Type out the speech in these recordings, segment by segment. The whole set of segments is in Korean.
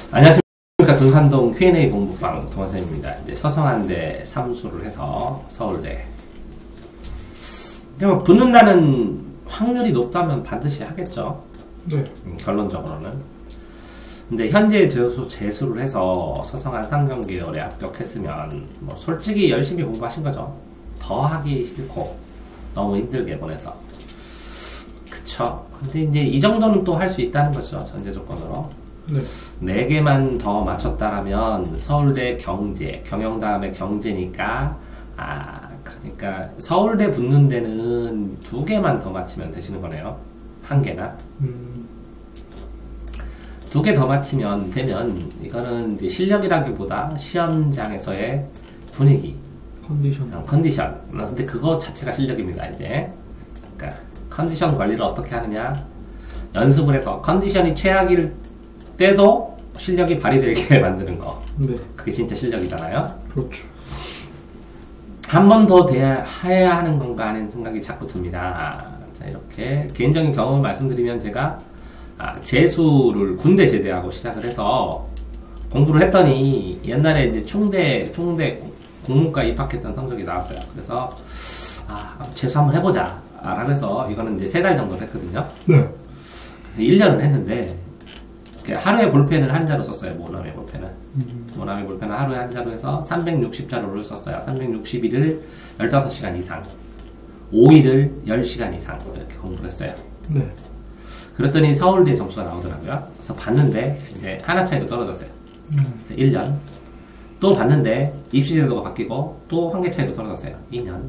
안녕하십니까. 금산동 Q&A 공부방 동원쌤입니다. 이제 서성한대 삼수를 해서 서울대. 뭐 붙는다는 확률이 높다면 반드시 하겠죠. 네. 결론적으로는. 근데 현재 재수를 해서 서성한 상경계열에 합격했으면 뭐 솔직히 열심히 공부하신 거죠. 더 하기 싫고 너무 힘들게 보내서. 그쵸. 근데 이제 이 정도는 또 할 수 있다는 거죠. 전제 조건으로. 네. 4개만 더 맞췄다라면 서울대 경제, 경영 다음에 경제니까, 그러니까 서울대 붙는 데는 2개만 더 맞히면 되시는 거네요. 1개나. 2개 더 맞히면 되면, 이거는 이제 실력이라기보다 시험장에서의 분위기. 컨디션. 근데 그거 자체가 실력입니다, 이제. 그러니까, 컨디션 관리를 어떻게 하느냐. 연습을 해서 컨디션이 최악일 때도 실력이 발휘되게 만드는 거. 네. 그게 진짜 실력이잖아요. 그렇죠. 한 번 더 해야 하는 건가 하는 생각이 자꾸 듭니다. 자, 이렇게 개인적인 경험을 말씀드리면 제가 재수를 군대 제대하고 시작을 해서 공부를 했더니 옛날에 이제 충대 공문과 입학했던 성적이 나왔어요. 그래서 재수 한번 해보자 라고 해서 이거는 이제 3달 정도 했거든요. 네. 1년을 했는데 하루에 볼펜을 한 자로 썼어요. 모나미 볼펜은. 모나미 볼펜은 하루에 한 자로 해서 360자루를 썼어요. 361을 15시간 이상, 5일을 10시간 이상 이렇게 공부를 했어요. 네. 그랬더니 서울대 점수가 나오더라고요. 그래서 봤는데 이제 하나 차이로 떨어졌어요. 그래서 1년. 또 봤는데 입시제도가 바뀌고 또 1개 차이로 떨어졌어요. 2년.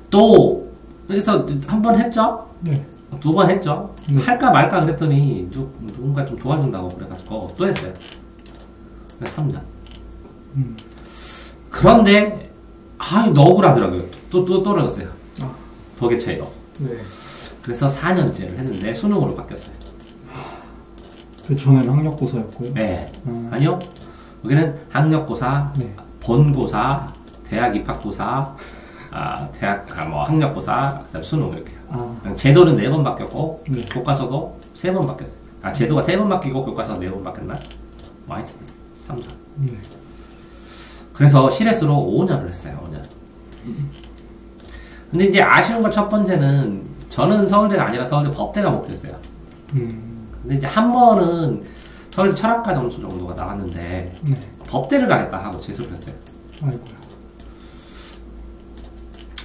또 그래서 한 번 했죠. 네. 2번 했죠. 할까 말까 그랬더니 누군가 좀 도와준다고 그래가지고 또 했어요. 그래서 3년. 그런데 너무 억울하더라고요. 또 떨어졌어요. 2개 차이로. 네. 그래서 4년째를 했는데 수능으로 바뀌었어요. 그 전에는 학력고사였고요. 네. 아니요. 여기는 학력고사, 네. 본고사, 대학 입학고사, 학력고사, 그다음 수능 이렇게. 제도는 4번 바뀌었고, 네. 교과서도 3번 바뀌었어요. 제도가 3번 바뀌고 교과서가 4번 바뀌었나? 하여튼 3, 4. 네. 그래서 실외수로 5년을 했어요. 5년. 근데 이제 아쉬운 건 첫 번째는 저는 서울대가 아니라 서울대 법대가 목표였어요. 근데 이제 한 번은 서울대 철학과 점수 정도가 나왔는데 네. 법대를 가겠다 하고 재수를 했어요. 아이고야.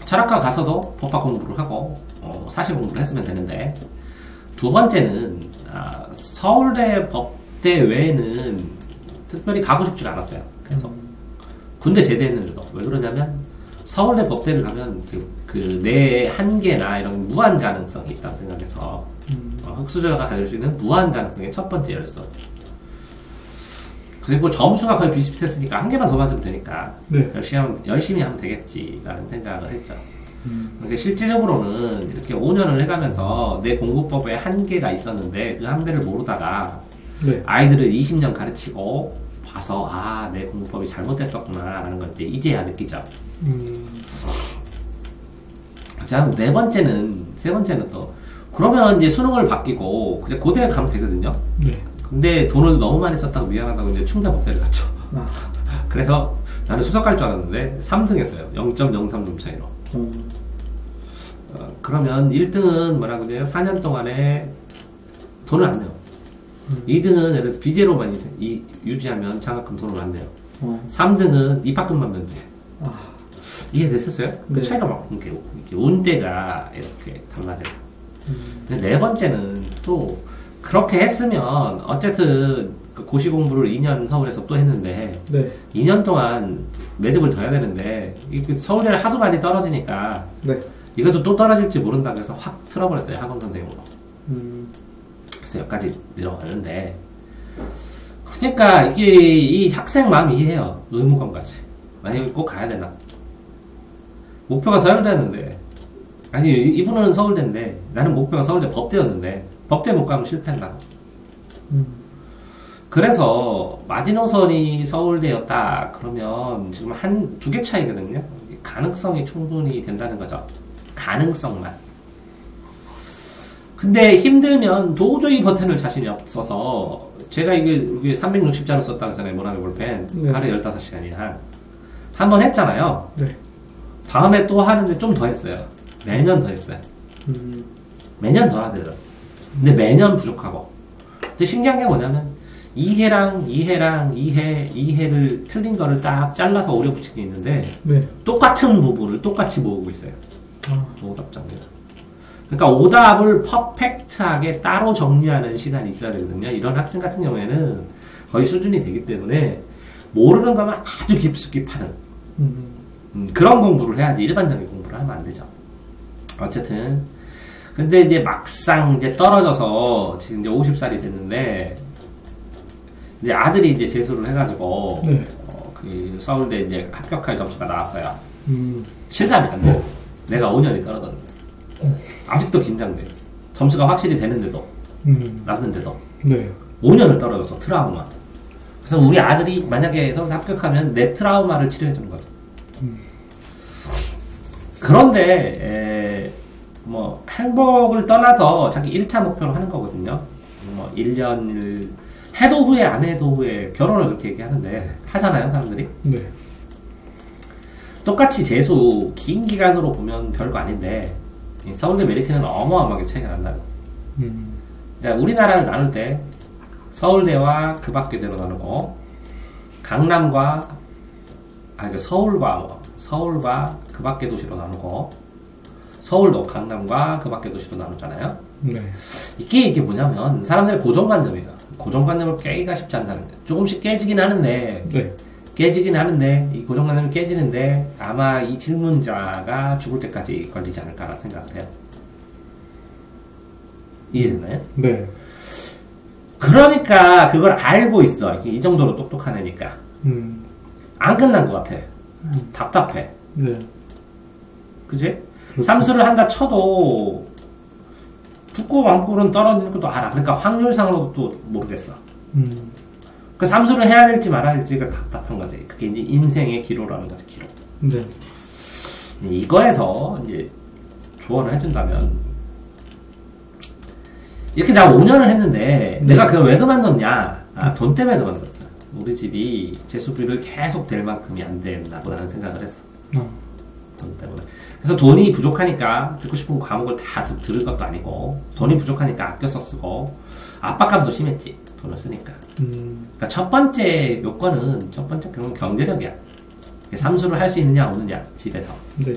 철학과 가서도 법학 공부를 하고 사실 공부를 했으면 되는데, 2번째는 서울대 법대 외에는 특별히 가고 싶지가 않았어요. 그래서 군대 제대했는데도. 왜 그러냐면 서울대 법대를 가면 내 한계나 이런 무한 가능성이 있다고 생각해서 흑수저가 가질 수 있는 무한 가능성의 첫 번째였어. 그리고 점수가 거의 비슷비슷했으니까 1개만 더 맞으면 되니까 네. 열심히 하면 되겠지라는 생각을 했죠. 그러니까 실질적으로는 이렇게 5년을 해가면서 내 공부법에 한계가 있었는데 그 한계를 모르다가 네. 아이들을 20년 가르치고 봐서 내 공부법이 잘못됐었구나 라는 걸 이제야 느끼죠. 자, 세 번째는 또 그러면 이제 수능을 바뀌고 그냥 고대에 가면 되거든요. 네. 근데 돈을 너무 많이 썼다고 미안하다고 이제 충대법대를 갔죠. 그래서 나는 수석 갈 줄 알았는데 3등 했어요. 0.03점 차이로. 그러면 1등은 뭐라고 해요? 4년 동안에 돈을 안 내요. 2등은 예를 들어서 비제로만 유지하면 장학금 돈을 안 내요. 3등은 입학금만 면제. 이해됐었어요? 네. 그 차이가 막 이렇게 운대가 이렇게 달라져요. 근데 4번째는 또 그렇게 했으면 어쨌든 그 고시 공부를 2년 서울에서 또 했는데 네. 2년 동안 매듭을 둬야 되는데 서울에 하도 많이 떨어지니까 네. 이것도 또 떨어질지 모른다고 해서 확 틀어버렸어요. 학원 선생님으로. 그래서 여기까지 내려왔는데, 그러니까 이 학생 마음 이해해요. 의무감같이. 만약에 꼭 가야 되나? 목표가 서울대였는데, 아니 이분은 서울대인데 나는 목표가 서울대 법대였는데 법대 못 가면 실패한다고. 그래서 마지노선이 서울대였다 그러면 지금 2개 차이거든요. 가능성이 충분히 된다는 거죠. 가능성만. 근데 힘들면 도저히 버텨낼 자신이 없어서 제가 이게 360자로 썼다고 했잖아요. 모나미 볼펜. 네. 하루에 15시간이나. 한 번 했잖아요. 네. 다음에 또 하는데 좀 더 했어요. 매년 더 했어요. 매년 더 하더라고요. 근데 매년 부족하고. 근데 신기한 게 뭐냐면, 2회랑 2회랑 2회를 틀린 거를 딱 잘라서 오려 붙인 게 있는데, 네. 똑같은 부분을 똑같이 모으고 있어요. 아, 오답장면. 그러니까 오답을 퍼펙트하게 따로 정리하는 시간이 있어야 되거든요. 이런 학생 같은 경우에는 거의 수준이 되기 때문에 모르는 것만 아주 깊숙이 파는 그런 공부를 해야지 일반적인 공부를 하면 안 되죠. 어쨌든 근데 이제 막상 이제 떨어져서 지금 이제 50살이 됐는데 이제 아들이 이제 재수를 해가지고 네. 그 서울대 이제 합격할 점수가 나왔어요. 음, 실감이 안 돼. 내가 5년이 떨어졌는데 아직도 긴장돼. 점수가 확실히 되는데도 났는데도 네. 5년을 떨어져서 트라우마. 그래서 우리 아들이 만약에 서울대 합격하면 내 트라우마를 치료해주는 거죠. 그런데 뭐 행복을 떠나서 자기 1차 목표로 하는 거거든요. 뭐 1년을 해도 후회 안 해도 후회 결혼을 그렇게 얘기하는데 하잖아요 사람들이. 네. 똑같이 재수 긴 기간으로 보면 별거 아닌데 이 서울대 메리트는 어마어마하게 차이가 난다. 자, 우리나라를 나눌 때 서울대와 그 밖에대로 나누고 강남과 서울과 그 밖의 도시로 나누고 서울도 강남과 그 밖의 도시로 나누잖아요. 네. 이게 뭐냐면 사람들의 고정관념이에요. 고정관념을 깨기가 쉽지 않다는 거예요. 조금씩 깨지긴 하는데 네. 이 고정관념이 깨지는데 아마 이 질문자가 죽을 때까지 걸리지 않을까라는 생각을 해요. 이해됐나요? 네. 그러니까 그걸 알고 있어. 이 정도로 똑똑한 애니까. 안 끝난 것 같아. 답답해. 네. 그지? 그렇죠. 삼수를 한다 쳐도 붙고 왕골은 떨어지는 것도 알아. 그러니까 확률상으로도 또 모르겠어. 그 삼수를 해야 될지 말아야 될지가 답답한 거지. 그게 이제 인생의 기로라는 거지, 기로. 네. 이거에서 이제 조언을 해준다면, 이렇게 내가 5년을 했는데, 내가 그걸 왜 그만뒀냐? 돈 때문에 그만뒀어. 우리 집이 재수비를 계속 될 만큼이 안 된다고 나는 생각을 했어. 돈 때문에. 그래서 돈이 부족하니까 듣고 싶은 과목을 다 들을 것도 아니고, 돈이 부족하니까 아껴서 쓰고, 압박감도 심했지. 돈을 쓰니까. 그러니까 첫 번째 요건은, 그건 경제력이야. 삼수를 할 수 있느냐, 없느냐, 집에서. 네.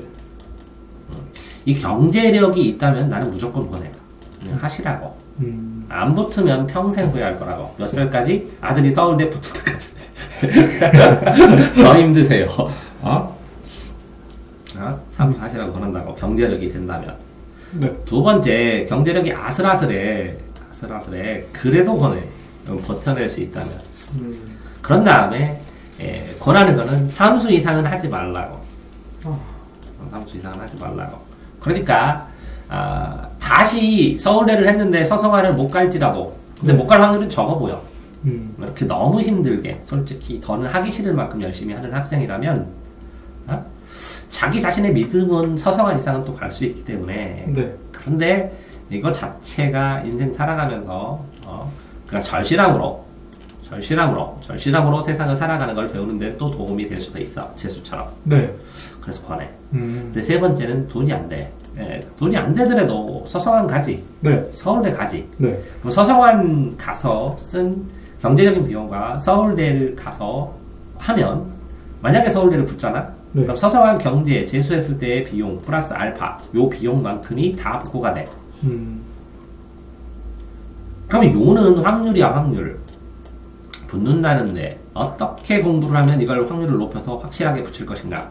이 경제력이 있다면 나는 무조건 보내요. 그냥 하시라고. 안 붙으면 평생 후회할 거라고. 몇 살까지? 아들이 서울대 붙을 때까지. 더 힘드세요. 삼수 하시라고 그런다고. 경제력이 된다면. 네. 두 번째, 경제력이 아슬아슬해. 그래도 권해. 버텨낼 수 있다면. 그런 다음에, 권하는 거는 삼수 이상은 하지 말라고. 삼수 이상은 하지 말라고. 그러니까, 다시 서울대를 했는데 서성화를 못 갈지라도, 근데 못 갈 확률은 적어 보여. 이렇게 너무 힘들게, 솔직히 더는 하기 싫을 만큼 열심히 하는 학생이라면, 자기 자신의 믿음은 서성한 이상은 또 갈 수 있기 때문에. 네. 그런데 이거 자체가 인생 살아가면서, 그러니까 절실함으로 세상을 살아가는 걸 배우는데 또 도움이 될 수도 있어. 재수처럼. 네. 그래서 권해. 근데 세 번째는 돈이 안 돼. 돈이 안 되더라도 서성한 가지. 네. 서울대 가지. 네. 그럼 서성한 가서 쓴 경제적인 비용과 서울대를 가서 하면, 만약에 서울대를 붙잖아? 네. 그럼 서성한 경제, 재수했을 때의 비용, 플러스 알파, 요 비용만큼이 다 복구가 돼. 그러면 요는 확률이야, 확률. 붙는다는데, 어떻게 공부를 하면 이걸 확률을 높여서 확실하게 붙일 것인가?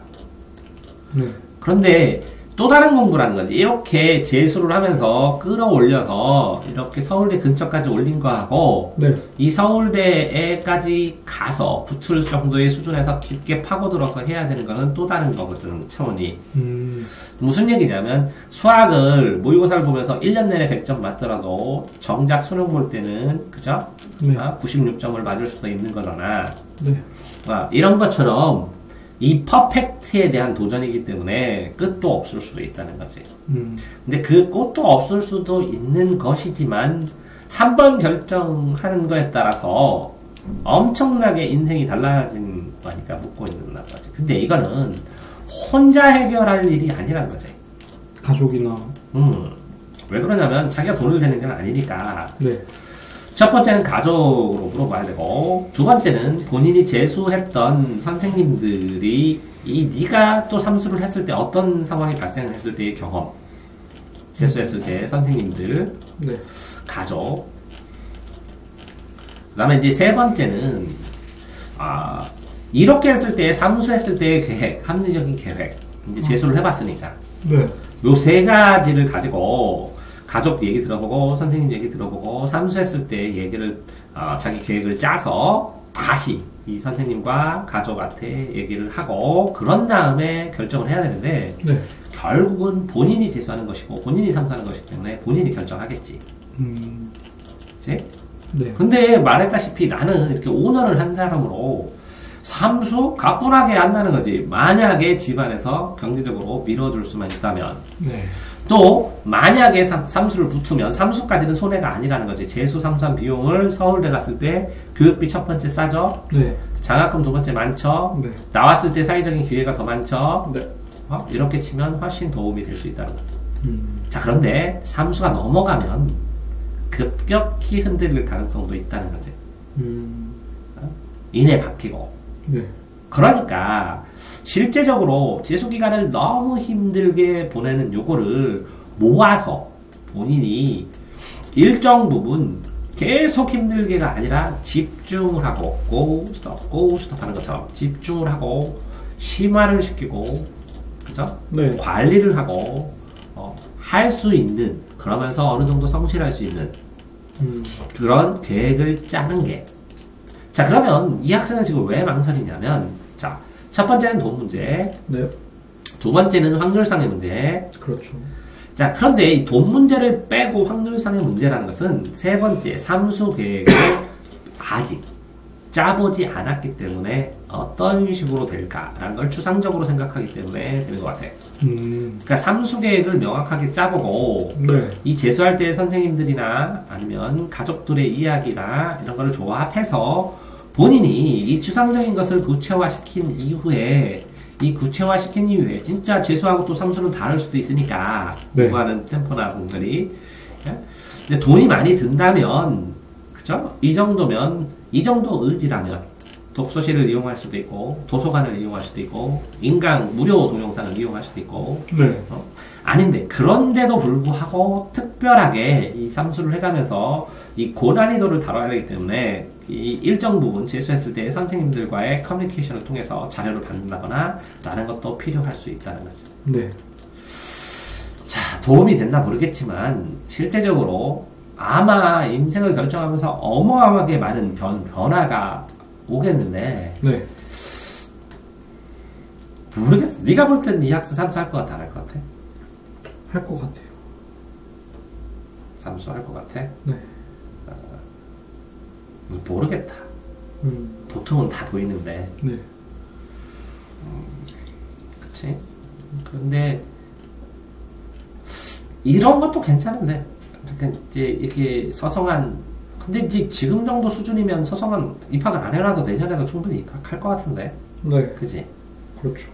그런데, 또 다른 공부라는 거지. 이렇게 재수를 하면서 끌어올려서, 이렇게 서울대 근처까지 올린 거하고, 네. 이 서울대에까지 가서 붙을 정도의 수준에서 깊게 파고들어서 해야 되는 거는 또 다른 거거든, 차원이. 무슨 얘기냐면, 수학을 모의고사를 보면서 1년 내내 100점 맞더라도, 정작 수능 볼 때는, 그죠? 네. 96점을 맞을 수도 있는 거잖아. 네. 이런 것처럼, 이 퍼펙트에 대한 도전이기 때문에 끝도 없을 수도 있다는 거지. 근데 그 끝도 없을 수도 있는 것이지만 한 번 결정하는 거에 따라서 엄청나게 인생이 달라진 거니까 묻고 있는 거지. 근데 이거는 혼자 해결할 일이 아니라는 거지. 가족이나. 왜 그러냐면 자기가 돈을 내는 건 아니니까. 네. 첫 번째는 가족으로 물어봐야 되고, 두 번째는 본인이 재수했던 선생님들이 네가 또 삼수를 했을 때 어떤 상황이 발생했을 때의 경험, 재수했을 때 선생님들, 네. 가족. 그 다음에 이제 세 번째는 이렇게 했을 때 삼수했을 때의 계획, 합리적인 계획. 이제 재수를 해봤으니까. 네. 요 세 가지를 가지고 가족 얘기 들어보고 선생님 얘기 들어보고 삼수했을 때 얘기를 자기 계획을 짜서 다시 이 선생님과 가족한테 얘기를 하고 그런 다음에 결정을 해야 되는데 네. 결국은 본인이 재수하는 것이고 본인이 삼수하는 것이기 때문에 본인이 결정하겠지. 그치? 네. 근데 말했다시피 나는 이렇게 5년을 한 사람으로 삼수 가뿐하게 한다는 거지. 만약에 집안에서 경제적으로 밀어줄 수만 있다면. 네. 또 만약에 삼수를 붙으면 삼수까지는 손해가 아니라는 거지. 재수 삼수한 비용을 서울대 갔을 때 교육비 첫 번째 싸죠. 네. 장학금 두 번째 많죠. 네. 나왔을 때 사회적인 기회가 더 많죠. 네. 이렇게 치면 훨씬 도움이 될 수 있다는 거죠. 자, 그런데 삼수가 넘어가면 급격히 흔들릴 가능성도 있다는 거지. 이내 바뀌고. 네. 그러니까 실제적으로 재수 기간을 너무 힘들게 보내는 요거를 모아서 본인이 일정 부분 계속 힘들게가 아니라 집중을 하고 고스톱 하는 것처럼 집중을 하고 심화를 시키고 그죠? 네. 관리를 하고 할 수 있는 그러면서 어느 정도 성실할 수 있는 그런 계획을 짜는 게 자, 그러면 이 학생은 지금 왜 망설이냐면, 자, 첫 번째는 돈 문제, 네. 두 번째는 확률상의 문제. 그렇죠. 자, 그런데 이 돈 문제를 빼고 확률상의 문제라는 것은 세 번째 삼수 계획을 아직 짜보지 않았기 때문에 어떤 식으로 될까라는 걸 추상적으로 생각하기 때문에 되는 것 같아. 그러니까 삼수 계획을 명확하게 짜보고 네. 이 재수할 때 선생님들이나 아니면 가족들의 이야기나 이런 거를 조합해서 본인이 이 추상적인 것을 구체화시킨 이후에 진짜 재수하고 또 삼수는 다를 수도 있으니까 네. 공부하는 템포나 공들이 근데 돈이 많이 든다면 그죠? 이 정도 의지라면 독서실을 이용할 수도 있고 도서관을 이용할 수도 있고 무료 동영상을 이용할 수도 있고 네. 아닌데 그런데도 불구하고 특별하게 이 삼수를 해가면서 이 고난이도를 다뤄야 되기 때문에 이 일정 부분 재수했을 때 선생님들과의 커뮤니케이션을 통해서 자료를 받는다거나 라는 것도 필요할 수 있다는 거죠. 네. 자, 도움이 됐나 모르겠지만 실제적으로 아마 인생을 결정하면서 어마어마하게 많은 변화가 오겠는데 네. 모르겠어. 네가 볼 때는 이 학생 삼수 할 것 같아, 안 할 것 같아? 할 것 같아요. 삼수 할 것 같아? 네. 모르겠다. 보통은 다 보이는데. 네. 그치? 그런데 이런 것도 괜찮은데. 그러니까 이제 이렇게 근데 이제 지금 정도 수준이면 서성한 입학을 안 해놔도 내년에도 충분히 입학할 것 같은데. 네. 그지? 그렇죠.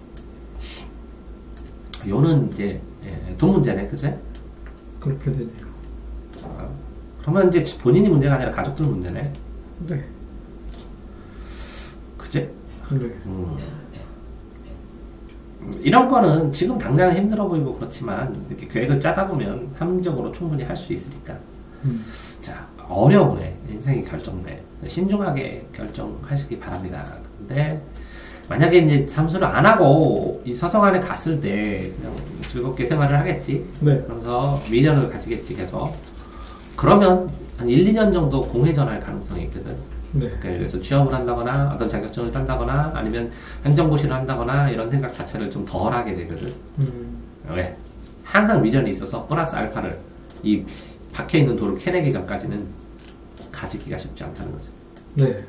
요는 이제 돈 문제네, 그지? 그렇게 되네요. 그러면 이제 본인이 문제가 아니라 가족들 문제네. 네. 그지? 네. 이런 거는 지금 당장은 힘들어 보이고 그렇지만 이렇게 계획을 짜다 보면 합리적으로 충분히 할 수 있으니까. 자, 어려우네. 인생이 결정돼. 신중하게 결정하시기 바랍니다. 근데 만약에 이제 삼수를 안 하고 이 서성안에 갔을 때 그냥 즐겁게 생활을 하겠지. 네. 그러면서 미련을 가지겠지 계속. 그러면 한 1, 2년 정도 공회전할 가능성이 있거든. 네. 그래서 취업을 한다거나 어떤 자격증을 딴다거나 아니면 행정고시를 한다거나 이런 생각 자체를 좀 덜 하게 되거든. 왜? 항상 미련이 있어서 플러스 알파를 이 박혀있는 돌을 캐내기 전까지는 가지기가 쉽지 않다는 거죠. 네.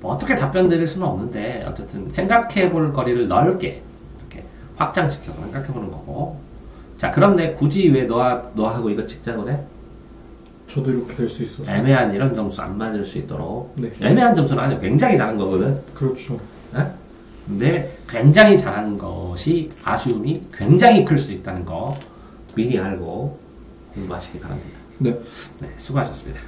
뭐 어떻게 답변 드릴 수는 없는데 어쨌든 생각해 볼 거리를 넓게 이렇게 확장시켜서 생각해 보는 거고 자, 그런데 굳이 왜 너하고 이거 직장을 해? 저도 이렇게 될 수 있어서. 애매한 이런 점수 안 맞을 수 있도록. 네. 애매한 점수는 아니야. 굉장히 잘한 거거든. 그렇죠. 예? 근데 굉장히 잘한 것이 아쉬움이 굉장히 클 수 있다는 거 미리 알고 공부하시기 바랍니다. 네. 네, 수고하셨습니다.